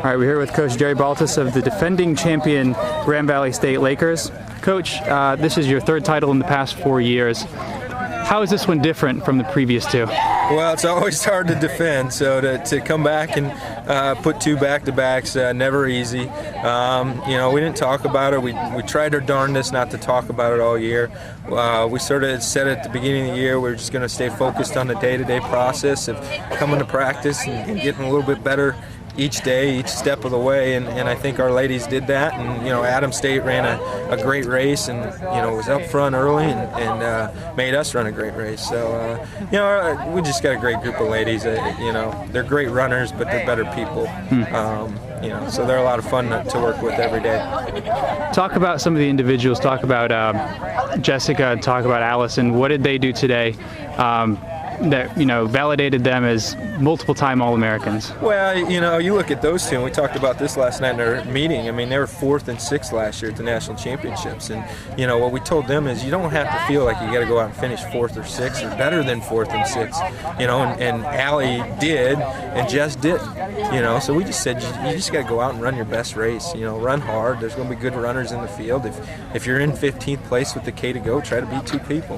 All right, we're here with Coach Jerry Baltes of the defending champion Grand Valley State Lakers. Coach, this is your third title in the past 4 years. How is this one different from the previous two? Well, it's always hard to defend, so to come back and put two back-to-backs, never easy. We didn't talk about it. We tried our darndest not to talk about it all year. We sort of said at the beginning of the year we were just going to stay focused on the day-to-day process of coming to practice and getting a little bit better each day, each step of the way, and I think our ladies did that. And Adams State ran a great race, and was up front early and made us run a great race. So we just got a great group of ladies. They're great runners, but they're better people. So they're a lot of fun to work with every day. Talk about some of the individuals. Talk about Jessica. Talk about Allison. What did they do today that validated them as multiple-time All-Americans? Well, you look at those two, and we talked about this last night in our meeting. I mean, they were 4th and 6th last year at the national championships, and what we told them is you don't have to feel like you got to go out and finish 4th or 6th or better than 4th and 6th. And Allie did, and Jess didn't. So we just said you just got to go out and run your best race. Run hard. There's going to be good runners in the field. If you're in 15th place with the K to go, try to beat two people.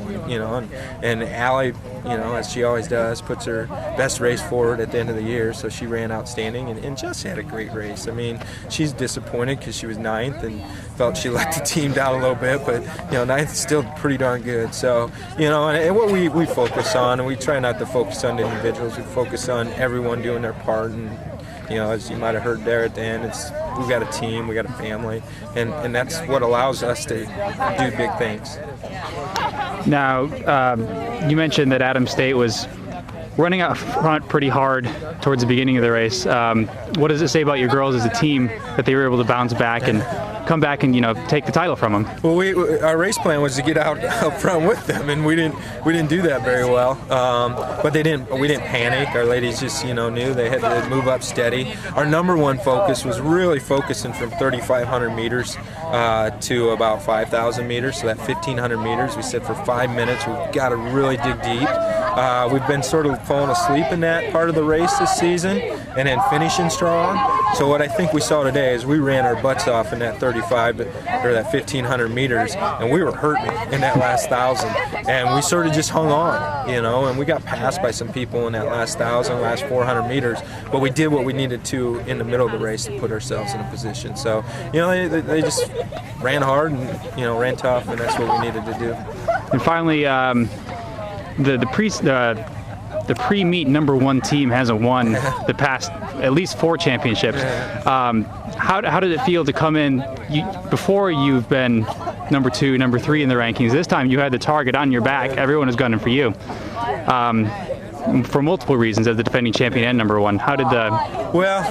And Allie, as she always does, puts her best race forward at the end of the year, so she ran outstanding, and Jess had a great race. I mean, she's disappointed because she was 9th and felt she let the team down a little bit, but 9th is still pretty darn good. So and what we focus on, and we try not to focus on the individuals, we focus on everyone doing their part. And as you might have heard there at the end, we've got a team, we got a family, and that's what allows us to do big things. Now, you mentioned that Adams State was running out front pretty hard towards the beginning of the race. What does it say about your girls as a team that they were able to bounce back and come back and take the title from them? Well, our race plan was to get out up front with them, and we didn't do that very well. But we didn't panic. Our ladies just knew they had to move up steady. Our number one focus was really focusing from 3,500 meters to about 5,000 meters. So that 1,500 meters, we said for 5 minutes we've got to really dig deep. We've been sort of falling asleep in that part of the race this season, and then finishing strong. So what I think we saw today is we ran our butts off in that 35 or that 1,500 meters, and we were hurting in that last 1,000, and we sort of just hung on, and we got passed by some people in that last 1,000, last 400 meters, but we did what we needed to in the middle of the race to put ourselves in a position. So they just ran hard and ran tough, and that's what we needed to do. And finally, the pre-meet number one team hasn't won the past at least 4 championships. How did it feel to come in before you've been number 2, number 3 in the rankings? This time you had the target on your back. Everyone is gunning for you. For multiple reasons as the defending champion and number 1. How did the... Well,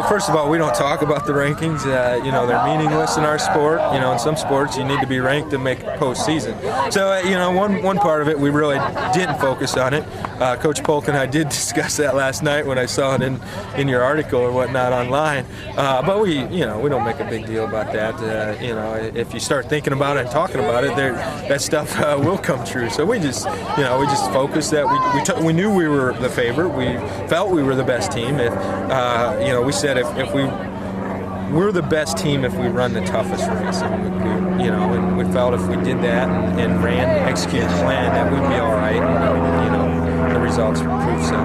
first of all, we don't talk about the rankings. They're meaningless in our sport. In some sports, you need to be ranked to make postseason. So, one part of it, we really didn't focus on it. Coach Polk and I did discuss that last night when I saw it in your article or whatnot online. But we don't make a big deal about that. If you start thinking about it and talking about it, that stuff will come true. So we just focused that we knew we were the favorite. We felt we were the best team. We said if we're the best team if we run the toughest race, and we felt if we did that and executed the plan, that we'd be all right. And the results would prove so.